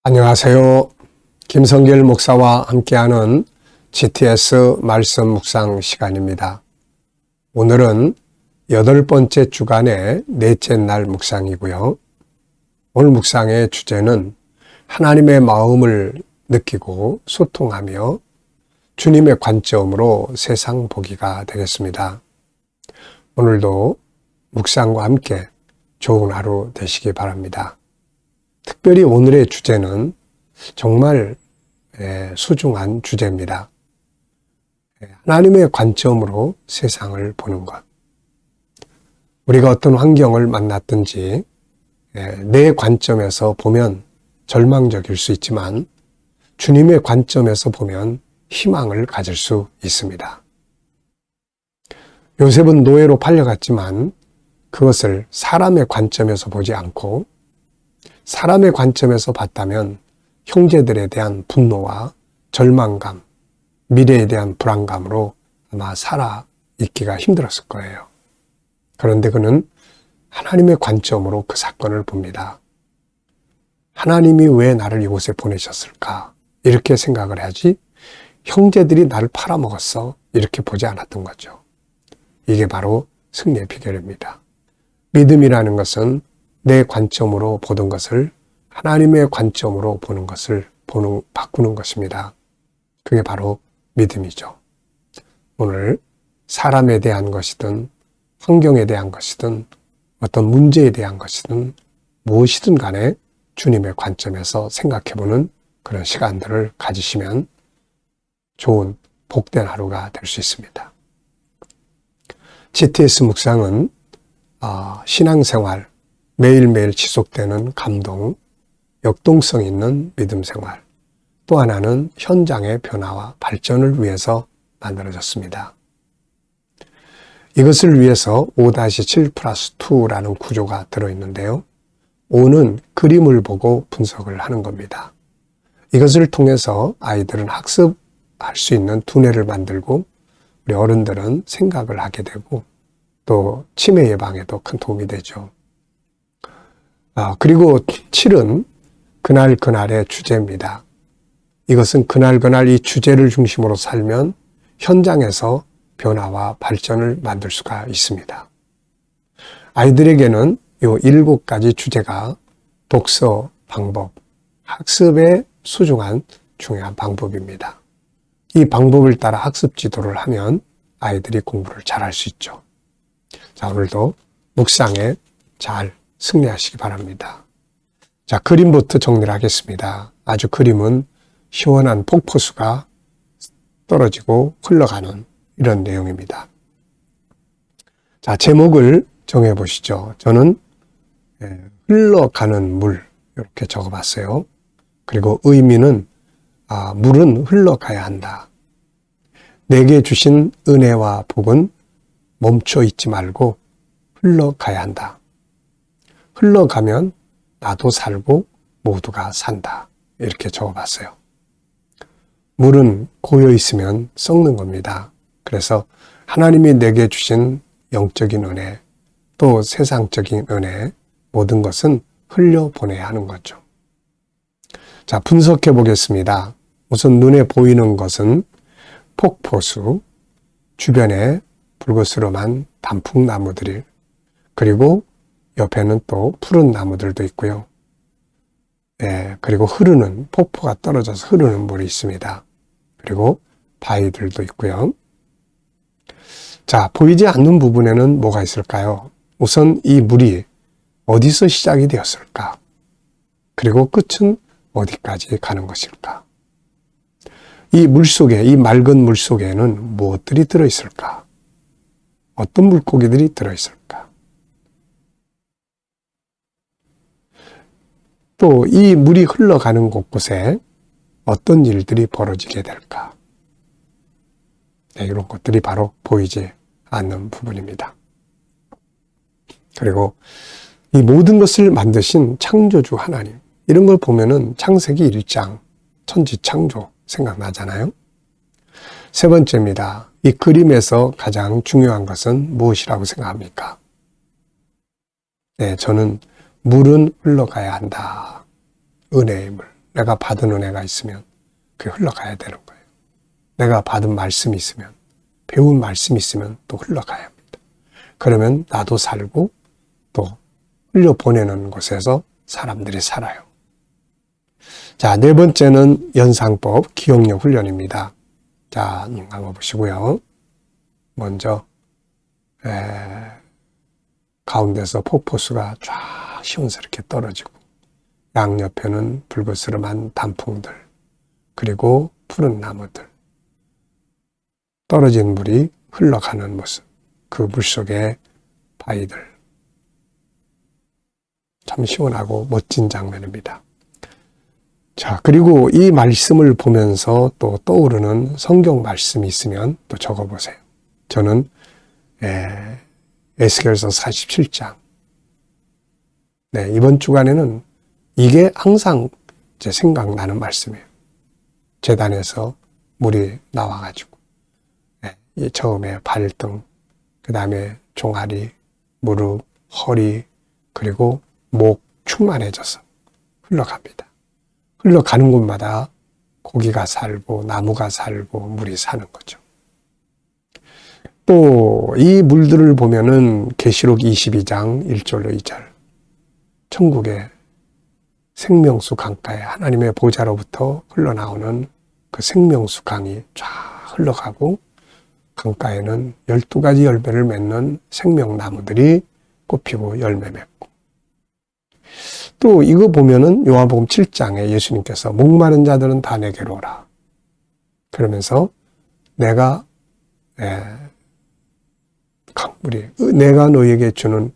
안녕하세요. 김성길 목사와 함께하는 GTS 말씀 묵상 시간입니다. 오늘은 8번째 주간의 넷째 날 묵상이고요. 오늘 묵상의 주제는 하나님의 마음을 느끼고 소통하며 주님의 관점으로 세상 보기가 되겠습니다. 오늘도 묵상과 함께 좋은 하루 되시기 바랍니다. 특별히 오늘의 주제는 정말 소중한 주제입니다. 하나님의 관점으로 세상을 보는 것. 우리가 어떤 환경을 만났든지 내 관점에서 보면 절망적일 수 있지만 주님의 관점에서 보면 희망을 가질 수 있습니다. 요셉은 노예로 팔려갔지만 그것을 사람의 관점에서 보지 않고 사람의 관점에서 봤다면 형제들에 대한 분노와 절망감, 미래에 대한 불안감으로 아마 살아 있기가 힘들었을 거예요. 그런데 그는 하나님의 관점으로 그 사건을 봅니다. 하나님이 왜 나를 이곳에 보내셨을까? 이렇게 생각을 해야지 형제들이 나를 팔아먹었어. 이렇게 보지 않았던 거죠. 이게 바로 승리의 비결입니다. 믿음이라는 것은 내 관점으로 보던 것을 하나님의 관점으로 보는 것을 바꾸는 것입니다. 그게 바로 믿음이죠. 오늘 사람에 대한 것이든 환경에 대한 것이든 어떤 문제에 대한 것이든 무엇이든 간에 주님의 관점에서 생각해보는 그런 시간들을 가지시면 좋은 복된 하루가 될 수 있습니다. GTS 묵상은 신앙생활, 매일매일 지속되는 감동, 역동성 있는 믿음 생활, 또 하나는 현장의 변화와 발전을 위해서 만들어졌습니다. 이것을 위해서 5-7+2라는 구조가 들어있는데요. 5는 그림을 보고 분석을 하는 겁니다. 이것을 통해서 아이들은 학습할 수 있는 두뇌를 만들고 우리 어른들은 생각을 하게 되고 또 치매 예방에도 큰 도움이 되죠. 그리고 7은 그날그날의 주제입니다. 이것은 그날그날 이 주제를 중심으로 살면 현장에서 변화와 발전을 만들 수가 있습니다. 아이들에게는 이 7가지 주제가 독서 방법, 학습의 소중한 중요한 방법입니다. 이 방법을 따라 학습 지도를 하면 아이들이 공부를 잘할 수 있죠. 자, 오늘도 묵상에 잘 승리하시기 바랍니다. 자, 그림부터 정리를 하겠습니다. 아주 그림은 시원한 폭포수가 떨어지고 흘러가는 이런 내용입니다. 자, 제목을 정해보시죠. 저는 흘러가는 물 이렇게 적어봤어요. 그리고 의미는 물은 흘러가야 한다. 내게 주신 은혜와 복은 멈춰 있지 말고 흘러가야 한다. 흘러가면 나도 살고 모두가 산다. 이렇게 적어봤어요. 물은 고여 있으면 썩는 겁니다. 그래서 하나님이 내게 주신 영적인 은혜, 또 세상적인 은혜, 모든 것은 흘려보내야 하는 거죠. 자, 분석해 보겠습니다. 우선 눈에 보이는 것은 폭포수, 주변에 붉으스름한 단풍나무들이, 그리고 옆에는 또 푸른 나무들도 있고요. 그리고 흐르는, 폭포가 떨어져서 흐르는 물이 있습니다. 그리고 바위들도 있고요. 자, 보이지 않는 부분에는 뭐가 있을까요? 우선 이 물이 어디서 시작이 되었을까? 그리고 끝은 어디까지 가는 것일까? 이 물 속에, 이 맑은 물 속에는 무엇들이 들어있을까? 어떤 물고기들이 들어있을까? 또 이 물이 흘러가는 곳곳에 어떤 일들이 벌어지게 될까? 이런 것들이 바로 보이지 않는 부분입니다. 그리고 이 모든 것을 만드신 창조주 하나님, 이런 걸 보면은 창세기 1장 천지창조 생각나잖아요. 세 번째입니다. 이 그림에서 가장 중요한 것은 무엇이라고 생각합니까? 저는 물은 흘러가야 한다. 은혜의 물. 내가 받은 은혜가 있으면 그게 흘러가야 되는 거예요. 내가 받은 말씀이 있으면, 배운 말씀이 있으면 또 흘러가야 합니다. 그러면 나도 살고 또 흘려보내는 곳에서 사람들이 살아요. 자, 네 번째는 연상법, 기억력 훈련입니다. 자, 눈 감아보시고요. 먼저 가운데서 폭포수가 쫙 시원스럽게 떨어지고 양옆에는 불그스름한 단풍들, 그리고 푸른 나무들, 떨어진 물이 흘러가는 모습, 그 물속에 바위들, 참 시원하고 멋진 장면입니다. 자, 그리고 이 말씀을 보면서 또 떠오르는 성경 말씀이 있으면 또 적어보세요. 저는 에스겔서 47장, 이번 주간에는 이게 항상 제 생각나는 말씀이에요. 제단에서 물이 나와가지고 처음에 발등, 그 다음에 종아리, 무릎, 허리, 그리고 목 충만해져서 흘러갑니다. 흘러가는 곳마다 고기가 살고 나무가 살고 물이 사는 거죠. 또 이 물들을 보면은 계시록 22장 1절로 2절, 천국의 생명수 강가에 하나님의 보좌로부터 흘러나오는 그 생명수 강이 쫙 흘러가고, 강가에는 12가지 열매를 맺는 생명나무들이 꽃피고 열매 맺고, 또 이거 보면은 요한복음 7장에 예수님께서 목마른 자들은 다 내게로 오라 그러면서 내가 강물이, 내가 너에게 주는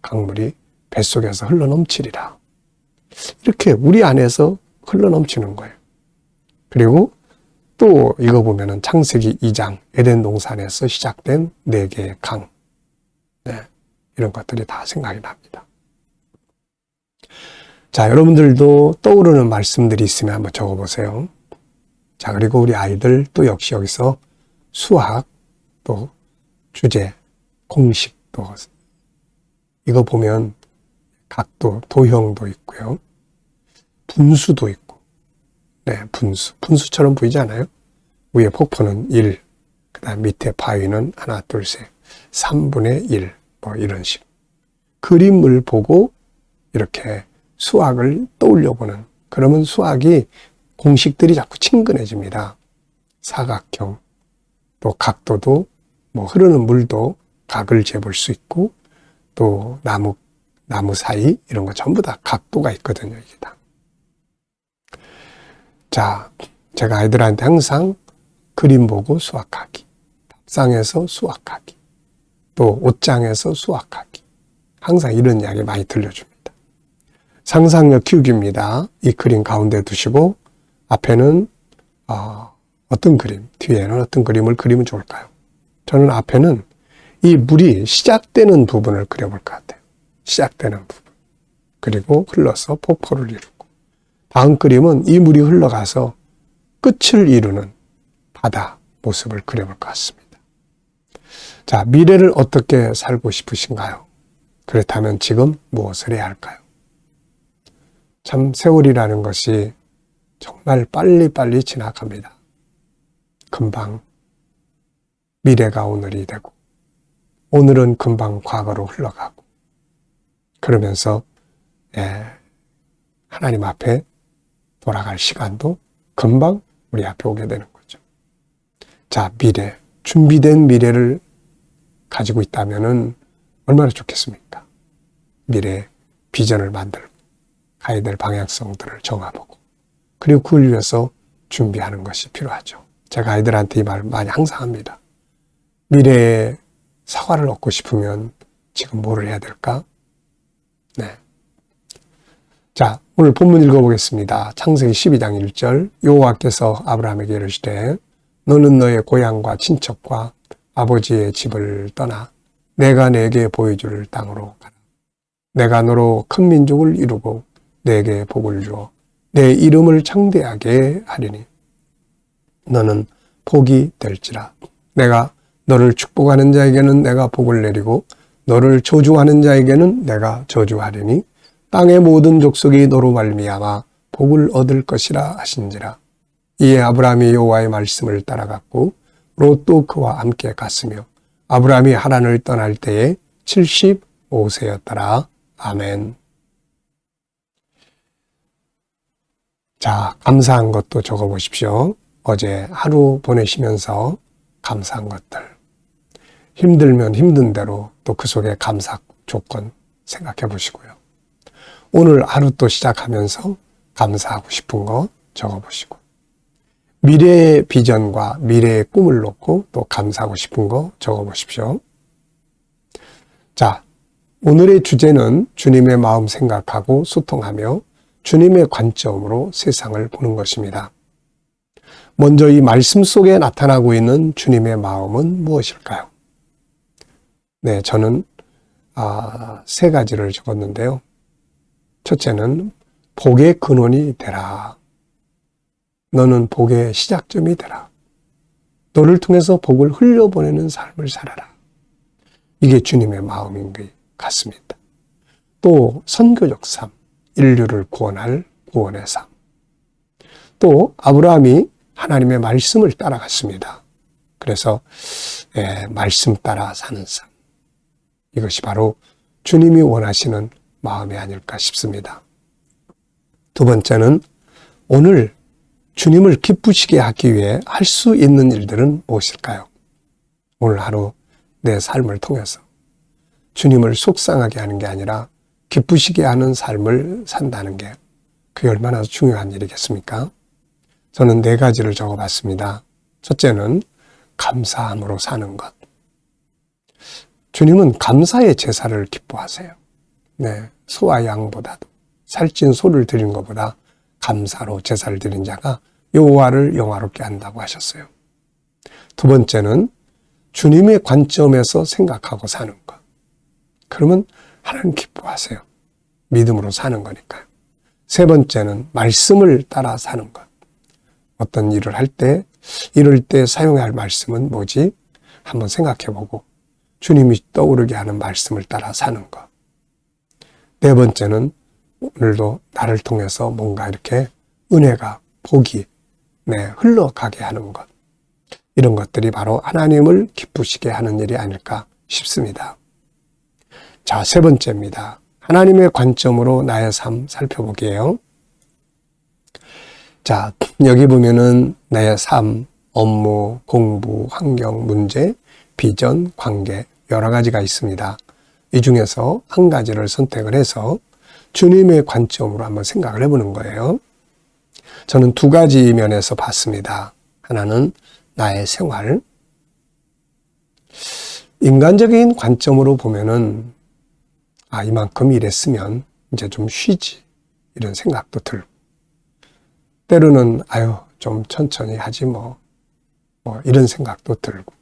강물이 뱃속에서 흘러넘치리라, 이렇게 우리 안에서 흘러넘치는 거예요. 그리고 또 이거 보면은 창세기 2장 에덴 동산에서 시작된 4개의 강, 이런 것들이 다 생각이 납니다. 자, 여러분들도 떠오르는 말씀들이 있으면 한번 적어보세요. 자, 그리고 우리 아이들 또 역시 여기서 수학, 또 주제, 공식, 또 이거 보면 각도, 도형도 있고요. 분수도 있고, 분수처럼 보이지 않아요? 위에 폭포는 1, 그 다음 밑에 바위는 하나, 둘, 셋, 3분의 1, 뭐 이런 식. 그림을 보고 이렇게 수학을 떠올려보는, 그러면 수학이 공식들이 자꾸 친근해집니다. 사각형, 또 각도도, 뭐 흐르는 물도 각을 재볼 수 있고, 또 나무 사이 이런 거 전부 다 각도가 있거든요, 이게 다. 자, 제가 아이들한테 항상 그림 보고 수학하기, 밥상에서 수학하기, 또 옷장에서 수학하기, 항상 이런 이야기 많이 들려줍니다. 상상력 키우기입니다. 이 그림 가운데 두시고 앞에는 어떤 그림, 뒤에는 어떤 그림을 그리면 좋을까요? 저는 앞에는 이 물이 시작되는 부분을 그려볼 것 같아요. 시작되는 부분. 그리고 흘러서 폭포를 이루고, 다음 그림은 이 물이 흘러가서 끝을 이루는 바다 모습을 그려볼 것 같습니다. 자, 미래를 어떻게 살고 싶으신가요? 그렇다면 지금 무엇을 해야 할까요? 참 세월이라는 것이 정말 빨리빨리 지나갑니다. 금방 미래가 오늘이 되고, 오늘은 금방 과거로 흘러가고, 그러면서 하나님 앞에 돌아갈 시간도 금방 우리 앞에 오게 되는 거죠. 자, 미래, 준비된 미래를 가지고 있다면은 얼마나 좋겠습니까? 미래 비전을 만들고 가야 될 방향성들을 정해보고, 그리고 그걸 위해서 준비하는 것이 필요하죠. 제가 아이들한테 이 말을 많이 항상 합니다. 미래에 사과를 얻고 싶으면 지금 뭐를 해야 될까? 자, 오늘 본문 읽어보겠습니다. 창세기 12장 1절, 여호와께서 아브라함에게 이르시되 너는 너의 고향과 친척과 아버지의 집을 떠나 내가 네게 보여줄 땅으로 가라. 내가 너로 큰 민족을 이루고 네게 복을 주어 내 이름을 창대하게 하리니 너는 복이 될지라. 내가 너를 축복하는 자에게는 내가 복을 내리고 너를 저주하는 자에게는 내가 저주하리니 땅의 모든 족속이 너로 말미암아 복을 얻을 것이라 하신지라. 이에 아브라함이 여호와의 말씀을 따라갔고 롯도 그와 함께 갔으며 아브라함이 하란을 떠날 때에 75세였더라. 아멘. 자, 감사한 것도 적어보십시오. 어제 하루 보내시면서 감사한 것들. 힘들면 힘든 대로 또 그 속에 감사 조건 생각해 보시고요. 오늘 하루 또 시작하면서 감사하고 싶은 거 적어보시고 미래의 비전과 미래의 꿈을 놓고 또 감사하고 싶은 거 적어보십시오. 자, 오늘의 주제는 주님의 마음 생각하고 소통하며 주님의 관점으로 세상을 보는 것입니다. 먼저 이 말씀 속에 나타나고 있는 주님의 마음은 무엇일까요? 네, 저는 3가지를 적었는데요. 첫째는 복의 근원이 되라. 너는 복의 시작점이 되라. 너를 통해서 복을 흘려보내는 삶을 살아라. 이게 주님의 마음인 것 같습니다. 또 선교적 삶, 인류를 구원할 구원의 삶. 또 아브라함이 하나님의 말씀을 따라갔습니다. 그래서 말씀 따라 사는 삶. 이것이 바로 주님이 원하시는 마음이 아닐까 싶습니다. 두 번째는 오늘 주님을 기쁘시게 하기 위해 할 수 있는 일들은 무엇일까요? 오늘 하루 내 삶을 통해서 주님을 속상하게 하는 게 아니라 기쁘시게 하는 삶을 산다는 게 그게 얼마나 중요한 일이겠습니까? 저는 4가지를 적어봤습니다. 첫째는 감사함으로 사는 것. 주님은 감사의 제사를 기뻐하세요. 네, 소와 양보다도 살찐 소를 드린 것보다 감사로 제사를 드린 자가 여호와를 영화롭게 한다고 하셨어요. 두 번째는 주님의 관점에서 생각하고 사는 것. 그러면 하나님 기뻐하세요. 믿음으로 사는 거니까요. 세 번째는 말씀을 따라 사는 것. 어떤 일을 할 때, 이럴 때 사용해야 할 말씀은 뭐지? 한번 생각해보고 주님이 떠오르게 하는 말씀을 따라 사는 것. 네 번째는 오늘도 나를 통해서 뭔가 이렇게 은혜가, 복이 흘러가게 하는 것. 이런 것들이 바로 하나님을 기쁘시게 하는 일이 아닐까 싶습니다. 자, 3번째입니다. 하나님의 관점으로 나의 삶 살펴보기예요. 자, 여기 보면은 나의 삶, 업무, 공부, 환경, 문제, 비전, 관계 여러 가지가 있습니다. 이 중에서 한 가지를 선택을 해서 주님의 관점으로 한번 생각을 해보는 거예요. 저는 2가지 면에서 봤습니다. 하나는 나의 생활. 인간적인 관점으로 보면은 이만큼 일했으면 이제 좀 쉬지 이런 생각도 들고 때로는 좀 천천히 하지 뭐 이런 생각도 들고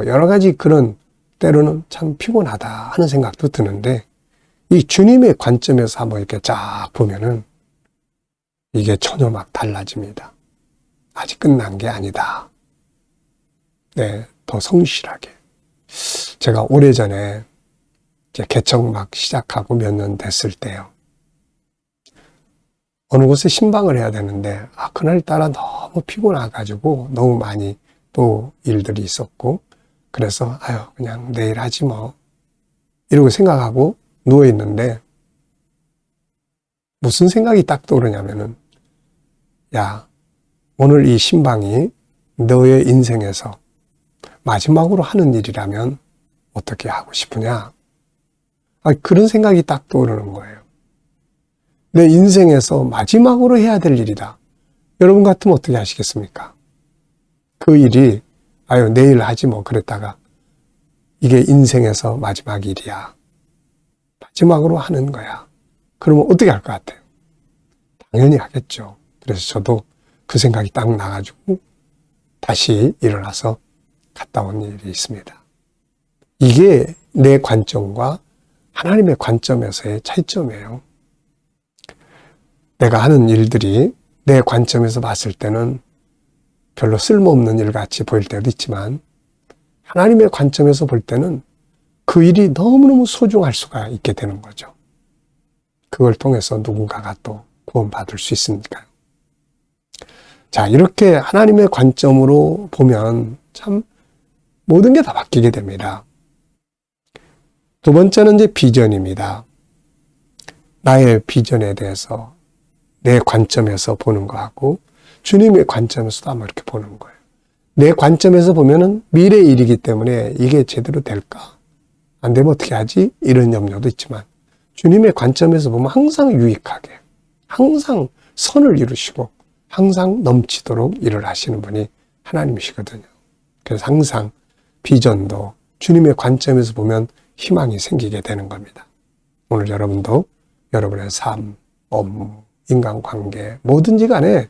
여러 가지 그런 때로는 참 피곤하다 하는 생각도 드는데 이 주님의 관점에서 한번 이렇게 쫙 보면은 이게 전혀 막 달라집니다. 아직 끝난 게 아니다. 네, 더 성실하게. 제가 오래전에 이제 개척 막 시작하고 몇 년 됐을 때요. 어느 곳에 신방을 해야 되는데 그날따라 너무 피곤해가지고 너무 많이 또 일들이 있었고 그래서 그냥 내일 하지 뭐 이러고 생각하고 누워있는데 무슨 생각이 딱 떠오르냐면은 야, 오늘 이 신방이 너의 인생에서 마지막으로 하는 일이라면 어떻게 하고 싶으냐? 그런 생각이 딱 떠오르는 거예요. 내 인생에서 마지막으로 해야 될 일이다. 여러분 같으면 어떻게 하시겠습니까? 그 일이 내일 하지 뭐 그랬다가 이게 인생에서 마지막 일이야. 마지막으로 하는 거야. 그러면 어떻게 할 것 같아요? 당연히 하겠죠. 그래서 저도 그 생각이 딱 나가지고 다시 일어나서 갔다 온 일이 있습니다. 이게 내 관점과 하나님의 관점에서의 차이점이에요. 내가 하는 일들이 내 관점에서 봤을 때는 별로 쓸모없는 일 같이 보일 때도 있지만 하나님의 관점에서 볼 때는 그 일이 너무너무 소중할 수가 있게 되는 거죠. 그걸 통해서 누군가가 또 구원받을 수 있으니까요. 자, 이렇게 하나님의 관점으로 보면 참 모든 게 다 바뀌게 됩니다. 두 번째는 이제 비전입니다. 나의 비전에 대해서 내 관점에서 보는 거하고 주님의 관점에서도 아마 이렇게 보는 거예요. 내 관점에서 보면은 미래의 일이기 때문에 이게 제대로 될까? 안 되면 어떻게 하지? 이런 염려도 있지만 주님의 관점에서 보면 항상 유익하게, 항상 선을 이루시고 항상 넘치도록 일을 하시는 분이 하나님이시거든요. 그래서 항상 비전도 주님의 관점에서 보면 희망이 생기게 되는 겁니다. 오늘 여러분도 여러분의 삶, 업무, 인간관계 뭐든지 간에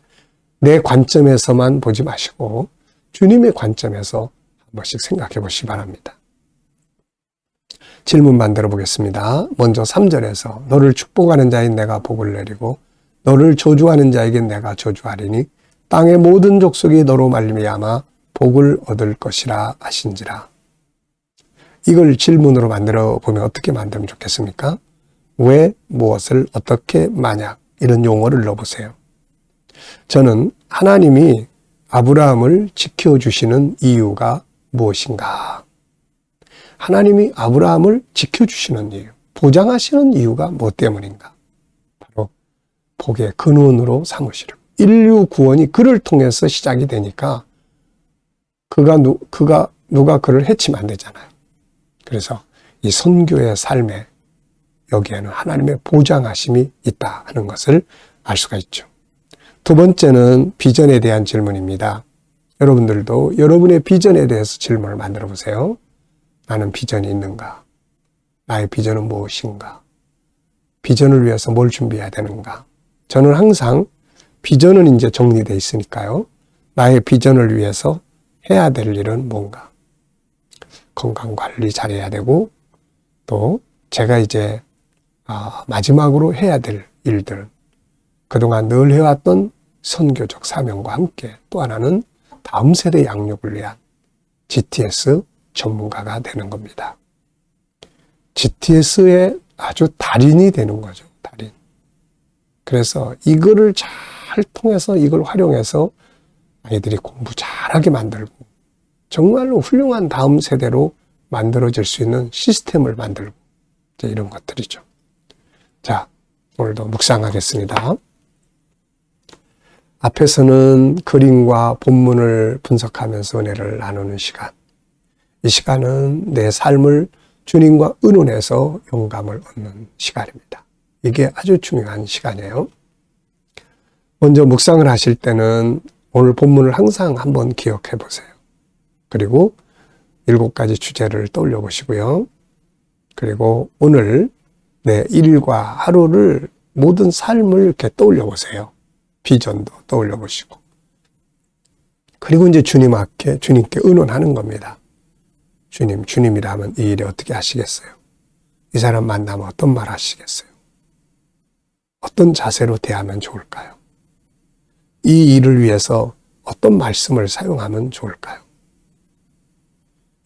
내 관점에서만 보지 마시고 주님의 관점에서 한 번씩 생각해 보시기 바랍니다. 질문 만들어 보겠습니다. 먼저 3절에서 너를 축복하는 자인 내가 복을 내리고 너를 저주하는 자에게 내가 저주하리니 땅의 모든 족속이 너로 말미암아 복을 얻을 것이라 하신지라. 이걸 질문으로 만들어 보면 어떻게 만들면 좋겠습니까? 왜, 무엇을, 어떻게, 만약 이런 용어를 넣어보세요. 저는 하나님이 아브라함을 지켜주시는 이유가 무엇인가? 하나님이 아브라함을 지켜주시는 이유, 보장하시는 이유가 무엇 때문인가? 바로 복의 근원으로 삼으시려. 인류 구원이 그를 통해서 시작이 되니까 누가 그를 해치면 안 되잖아요. 그래서 이 선교의 삶에 여기에는 하나님의 보장하심이 있다 하는 것을 알 수가 있죠. 두 번째는 비전에 대한 질문입니다. 여러분들도 여러분의 비전에 대해서 질문을 만들어 보세요. 나는 비전이 있는가? 나의 비전은 무엇인가? 비전을 위해서 뭘 준비해야 되는가? 저는 항상 비전은 이제 정리되어 있으니까요. 나의 비전을 위해서 해야 될 일은 뭔가? 건강 관리 잘해야 되고 또 제가 이제 마지막으로 해야 될 일들은 그동안 늘 해왔던 선교적 사명과 함께 또 하나는 다음 세대 양육을 위한 GTS 전문가가 되는 겁니다. GTS의 아주 달인이 되는 거죠. 달인. 그래서 이거를 잘 통해서 이걸 활용해서 아이들이 공부 잘하게 만들고 정말로 훌륭한 다음 세대로 만들어질 수 있는 시스템을 만들고 이제 이런 것들이죠. 자, 오늘도 묵상하겠습니다. 앞에서는 그림과 본문을 분석하면서 은혜를 나누는 시간. 이 시간은 내 삶을 주님과 의논해서 영감을 얻는 시간입니다. 이게 아주 중요한 시간이에요. 먼저 묵상을 하실 때는 오늘 본문을 항상 한번 기억해 보세요. 그리고 7가지 주제를 떠올려 보시고요. 그리고 오늘 내 일과 하루를 모든 삶을 이렇게 떠올려 보세요. 비전도 떠올려 보시고. 그리고 이제 주님께 의논하는 겁니다. 주님이라면 이 일에 어떻게 하시겠어요? 이 사람 만나면 어떤 말 하시겠어요? 어떤 자세로 대하면 좋을까요? 이 일을 위해서 어떤 말씀을 사용하면 좋을까요?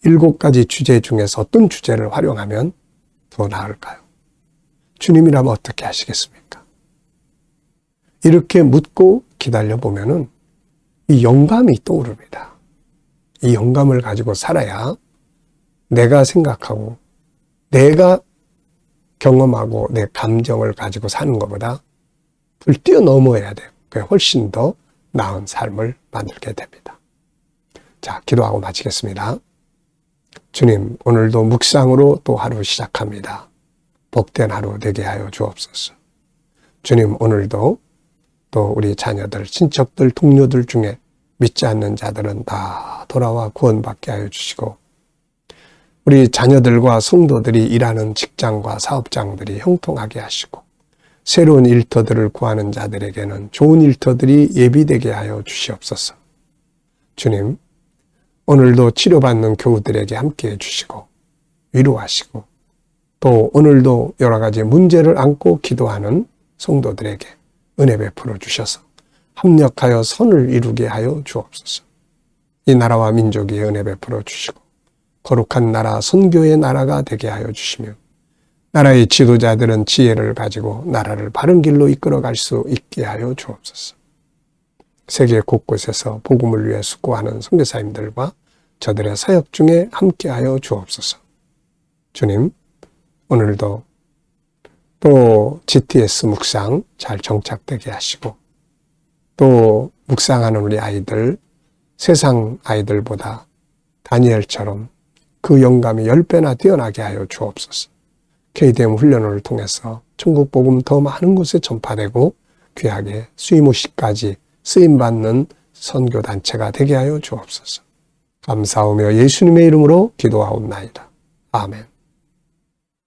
7가지 주제 중에서 어떤 주제를 활용하면 더 나을까요? 주님이라면 어떻게 하시겠습니까? 이렇게 묻고 기다려 보면은 이 영감이 떠오릅니다. 이 영감을 가지고 살아야 내가 생각하고 내가 경험하고 내 감정을 가지고 사는 것보다 그걸 뛰어넘어야 돼요. 그게 훨씬 더 나은 삶을 만들게 됩니다. 자, 기도하고 마치겠습니다. 주님, 오늘도 묵상으로 또 하루 시작합니다. 복된 하루 되게 하여 주옵소서. 주님, 오늘도 또 우리 자녀들, 친척들, 동료들 중에 믿지 않는 자들은 다 돌아와 구원받게 하여 주시고 우리 자녀들과 성도들이 일하는 직장과 사업장들이 형통하게 하시고 새로운 일터들을 구하는 자들에게는 좋은 일터들이 예비되게 하여 주시옵소서. 주님, 오늘도 치료받는 교우들에게 함께해 주시고 위로하시고 또 오늘도 여러 가지 문제를 안고 기도하는 성도들에게 은혜 베풀어 주셔서 합력하여 선을 이루게 하여 주옵소서. 이 나라와 민족에 은혜 베풀어 주시고 거룩한 나라 선교의 나라가 되게 하여 주시며 나라의 지도자들은 지혜를 가지고 나라를 바른 길로 이끌어갈 수 있게 하여 주옵소서. 세계 곳곳에서 복음을 위해 수고하는 선교사님들과 저들의 사역 중에 함께하여 주옵소서. 주님, 오늘도 또 GTS 묵상 잘 정착되게 하시고 또 묵상하는 우리 아이들, 세상 아이들보다 다니엘처럼 그 영감이 10배나 뛰어나게 하여 주옵소서. KDM 훈련을 통해서 천국 복음 더 많은 곳에 전파되고 귀하게 수임오시까지 쓰임받는 선교단체가 되게 하여 주옵소서. 감사하며 예수님의 이름으로 기도하옵나이다. 아멘.